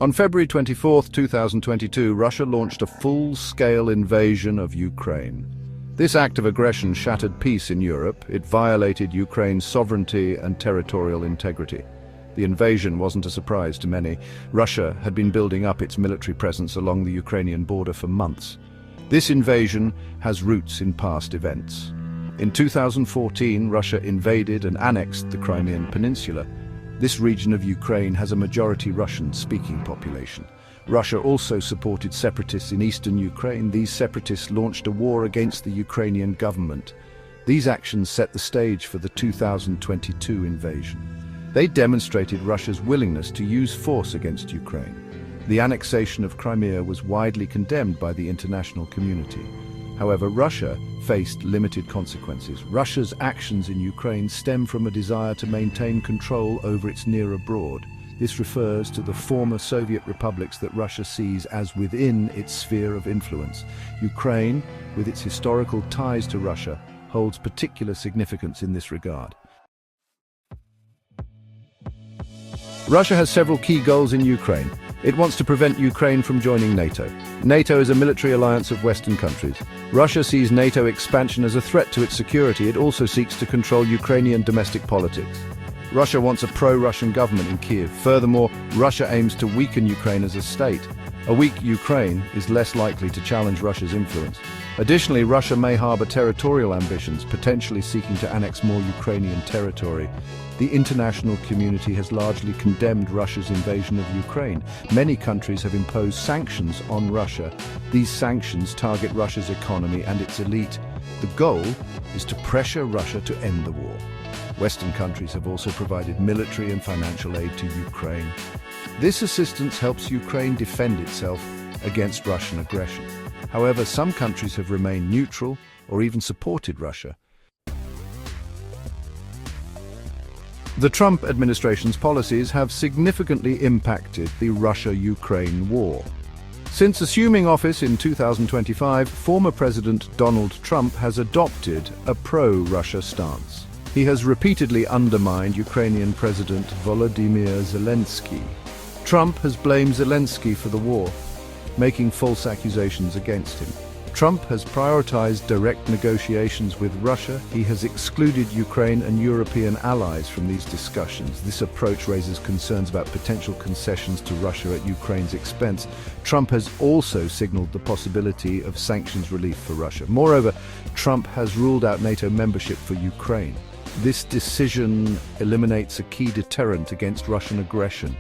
On February 24, 2022, Russia launched a full-scale invasion of Ukraine. This act of aggression shattered peace in Europe. It violated Ukraine's sovereignty and territorial integrity. The invasion wasn't a surprise to many. Russia had been building up its military presence along the Ukrainian border for months. This invasion has roots in past events. In 2014, Russia invaded and annexed the Crimean Peninsula. This region of Ukraine has a majority Russian-speaking population. Russia also supported separatists in eastern Ukraine. These separatists launched a war against the Ukrainian government. These actions set the stage for the 2022 invasion. They demonstrated Russia's willingness to use force against Ukraine. The annexation of Crimea was widely condemned by the international community. However, Russia faced limited consequences. Russia's actions in Ukraine stem from a desire to maintain control over its near abroad. This refers to the former Soviet republics that Russia sees as within its sphere of influence. Ukraine, with its historical ties to Russia, holds particular significance in this regard. Russia has several key goals in Ukraine. It wants to prevent Ukraine from joining NATO. NATO is a military alliance of Western countries. Russia sees NATO expansion as a threat to its security. It also seeks to control Ukrainian domestic politics. Russia wants a pro-Russian government in Kiev. Furthermore, Russia aims to weaken Ukraine as a state. A weak Ukraine is less likely to challenge Russia's influence. Additionally, Russia may harbor territorial ambitions, potentially seeking to annex more Ukrainian territory. The international community has largely condemned Russia's invasion of Ukraine. Many countries have imposed sanctions on Russia. These sanctions target Russia's economy and its elite. The goal is to pressure Russia to end the war. Western countries have also provided military and financial aid to Ukraine. This assistance helps Ukraine defend itself against Russian aggression. However, some countries have remained neutral or even supported Russia. The Trump administration's policies have significantly impacted the Russia-Ukraine war. Since assuming office in 2025, former President Donald Trump has adopted a pro-Russia stance. He has repeatedly undermined Ukrainian President Volodymyr Zelensky. Trump has blamed Zelensky for the war, making false accusations against him. Trump has prioritized direct negotiations with Russia. He has excluded Ukraine and European allies from these discussions. This approach raises concerns about potential concessions to Russia at Ukraine's expense. Trump has also signaled the possibility of sanctions relief for Russia. Moreover, Trump has ruled out NATO membership for Ukraine. This decision eliminates a key deterrent against Russian aggression.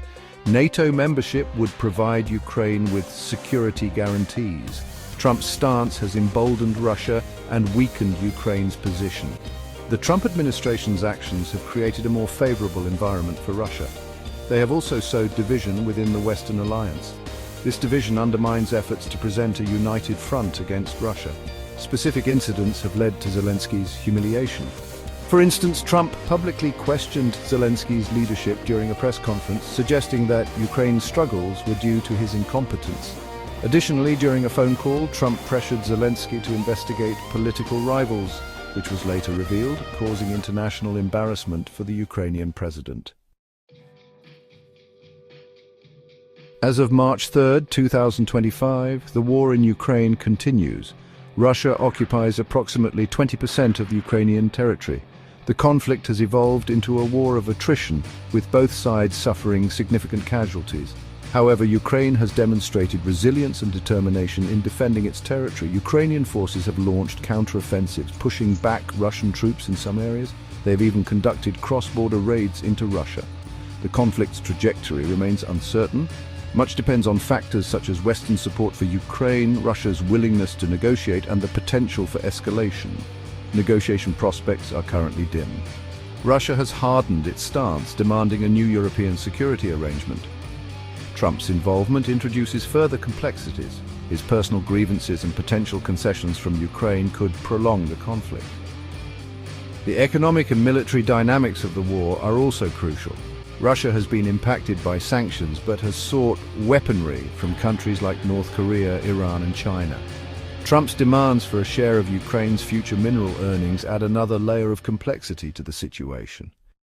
NATO membership would provide Ukraine with security guarantees. Trump's stance has emboldened Russia and weakened Ukraine's position. The Trump administration's actions have created a more favorable environment for Russia. They have also sowed division within the Western alliance. This division undermines efforts to present a united front against Russia. Specific incidents have led to Zelensky's humiliation. For instance, Trump publicly questioned Zelensky's leadership during a press conference, suggesting that Ukraine's struggles were due to his incompetence. Additionally, during a phone call, Trump pressured Zelensky to investigate political rivals, which was later revealed, causing international embarrassment for the Ukrainian president. As of March 3, 2025, the war in Ukraine continues. Russia occupies approximately 20% of Ukrainian territory. The conflict has evolved into a war of attrition, with both sides suffering significant casualties. However, Ukraine has demonstrated resilience and determination in defending its territory. Ukrainian forces have launched counter-offensives, pushing back Russian troops in some areas. They have even conducted cross-border raids into Russia. The conflict's trajectory remains uncertain. Much depends on factors such as Western support for Ukraine, Russia's willingness to negotiate, and the potential for escalation. Negotiation prospects are currently dim. Russia has hardened its stance, demanding a new European security arrangement. Trump's involvement introduces further complexities. His personal grievances and potential concessions from Ukraine could prolong the conflict. The economic and military dynamics of the war are also crucial. Russia has been impacted by sanctions but has sought weaponry from countries like North Korea, Iran and China. Trump's demands for a share of Ukraine's future mineral earnings add another layer of complexity to the situation.